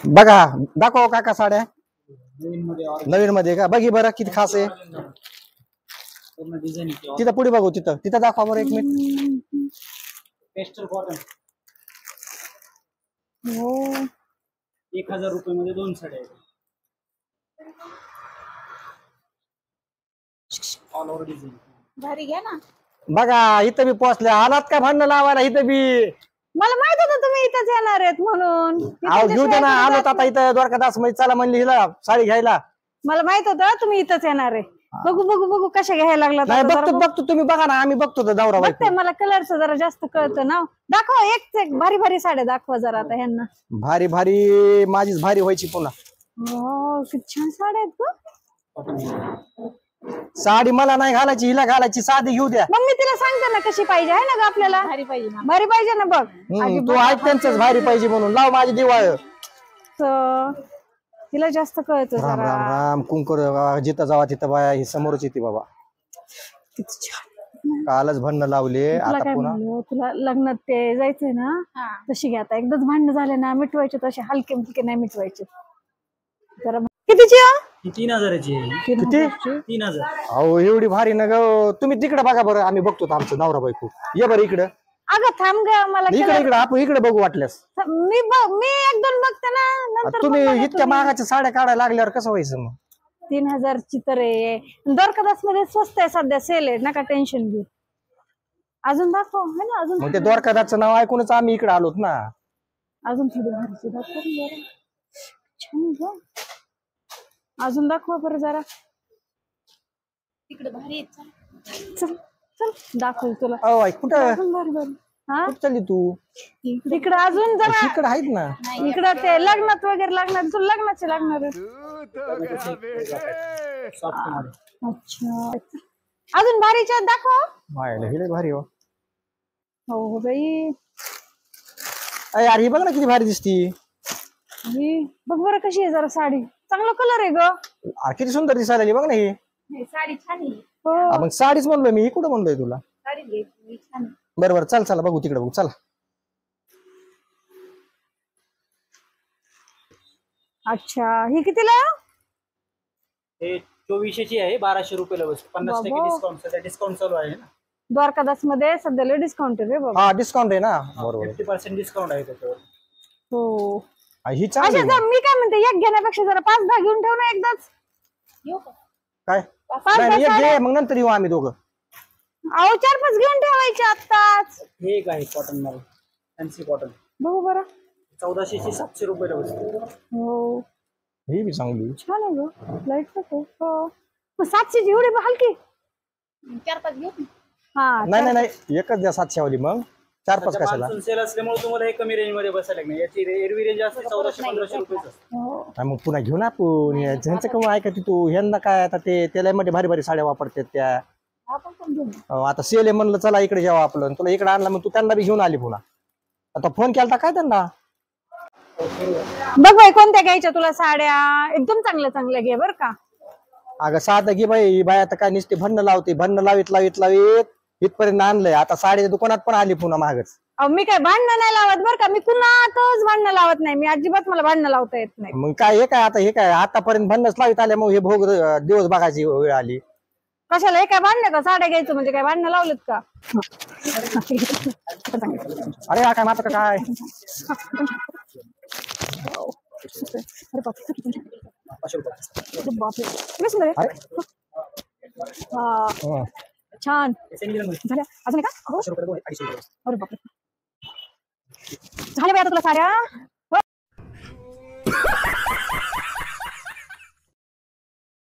बघा दाखव काका साड्या नवीन मध्ये का बघी बरं किती खास आहे पूर्ण डिझाइन तिथं पुढे बघू तिथं दाखवा बरं एक मिनिट पेस्टल कॉटन हो 1000 रुपये मध्ये 2 साड्या आहेत ऑल ओव्हर डिझाइन भारी घ्या ना बघा इथं बी पोहोचले आलात का भांडण लावायला इथं बी मला माहित होतं तुम्ही इथंच येणार आहेत म्हणून अहो घेऊ दे ना आलो आता इथं द्वारकादास मध्ये चला म्हणली हिला साडी घ्यायला मला माहित होतं तुम्ही इथंच येणार आहे बघू बघू बघू कशा घ्यायला नाही लागला बघतो तुम्ही बघा ना आम्ही बघतो दौरा बघते मला कलरचं जरा जास्त कळतं ना दाखवा एक भारी भारी साड्या दाखवा जरा आता ह्यांना भारी भारी माझीच भारी व्हायची पुन्हा हो किती छान साड्या आहेत ग साडी मला नाही घालायची हिला घालायची साधी घेऊ द्या मग मी तिला सांगते ना कशी पाहिजे आहे ना ग आपल्याला भारी पाहिजे ना बघ तू ऐक त्यांचंच भारी पाहिजे म्हणून लाव माझी दिवाळ तिला जास्त कळतं राम जरा राम राम कुंकर जिथं जावा तिथं बाया ही समोरच येते बाबा किती छान कालच भांडणं लावले तुला आता काय पुन्हा म्हणलं तुला लग्नात ते जायचंय ना तशी घ्या आता एकदाच भांडण झाले ना मिटवायचे तसे हलके फुलके नाही मिटवायचे जरा कितीची ही 3000 ची आहे किती 3000 अहो एवढी भारी ना ग तुम्ही तिकडे बघा बरं आम्ही बघतो आमचं नवरा बायको ये बरं इकडं अगं थांब ग मला इकडे आपण इकडे बघू वाटल्यास मी एक दोन बघते ना नंतर तुम्ही इतक्या महागाच्या साड्या काढायला लागल्यावर कसं व्हायचं मग 3000 ची तर आहे द्वारकादास मध्ये स्वस्त आहे सध्या सेल आहे नका टेन्शन घेऊ अजून दाखव है ना अजून मग ते द्वारकादासचं नाव ऐकूनच आम्ही इकडे आलोत ना अजून थोडी भारीची दाखव जरा छान ग अजून दाखवा बरं जरा तिकडे भारी चल चल दाखव तुला अहो ऐक कुठं अजून भारी भारी हा कुठं चालली तू तिकडे अजून जरा इकडे आहेत ना इकडं ते लग्नात वगैरे लागणार तुला लग्नाचे लागणार आहेत. सॉफ्ट मध्ये अच्छा अजून भारीच्या दाखव मायला हिला भारी हो हो बाई यार ही बघ ना किती भारी दिसती ही बघ बरं कशी आहे जरा साडी चांगला कलर आहे ग किती सुंदर दिसायला लागली बघ ना ही साडी छान आहे हो मग साडीच म्हणलोय मी ही कुठं म्हणलोय तुला साडी घ्यायची छान आहे. बरोबर चल चला बघू तिकडे बघू चला अच्छा ही कितीला हे 2400 ची आहे 1200 रुपयाला बसते 50% डिस्काउंट सध्या डिस्काउंट चालू आहे ना द्वारकादास मध्ये सध्याला डिस्काउंट आहे रे बाबा हा डिस्काउंट आहे ना बरोबर 50% डिस्काउंट आहे त्याच्यावर हो ही अच्छा चांगली जर मी काय म्हणते एक घेण्यापेक्षा जरा 5-10 घेऊन ठेव ना एकदाच येऊ का काय 5-10 नाही एक घे मग नंतर येऊ आम्ही दोघं अहो 4-5 घेऊन ठेवायचे आत्ताच हे एक आहे कॉटन मध्ये फॅन्सी कॉटन बघू बरं 1400 ची 700 रुपयाला बसते हो ही बी चांगली छान आहे ग लाईट आहे हो मग 700 ची एवढी हलकी 4-5 घेऊ ना. हा नाही नाही एकच द्या 700 वाली मग 4-5 कशाला सेल असल्यामुळे तुम्हाला हे कमी रेंज मध्ये बसायला लागणार याची एरवी रेंज असते 1400-1500 रुपयाच हो मग पुन्हा घेऊन आपण ह्यांचं कमी ऐकते तू ह्यांना काय आता ते त्याला मध्ये भारी भारी साड्या वापरतात त्या आपण पण घेऊ ना. आता सेल आहे म्हणलं चला इकडे जेव्हा आपलं तुला इकडे आणलं मग तू त्यांना बी घेऊन आली पुन्हा आता फोन केला काय त्यांना बघ बाई कोणत्या घ्यायच्या तुला साड्या एकदम चांगल्या चांगल्या घे बर का अगं साधं घे बाई ही बाई आता काय नुसते भन्न लावते भन्न लावीत इथपर्यंत आणलंय आता साडीच्या दुकानात पण आली पुन्हा महागच अहो मी काय भांडणं नाही लावत बर का मी कुणातच भांडणं लावत नाही मी अजिबात मला भांडणं लावता येत नाही मग काय हे काय आतापर्यंत भन्नच लावित आल्या मग हे भोग दिवस बघायची वेळ आली कशाला हे काय भांडणं का साड्या घ्यायचं म्हणजे काय भांडणं लावलेत का अरे हा काय मात्र का काय अरे बापरे किती सुंदर आहे. हा छान झाल्या अजून का अरे बापरे झाल्या बाई आता तुला साड्या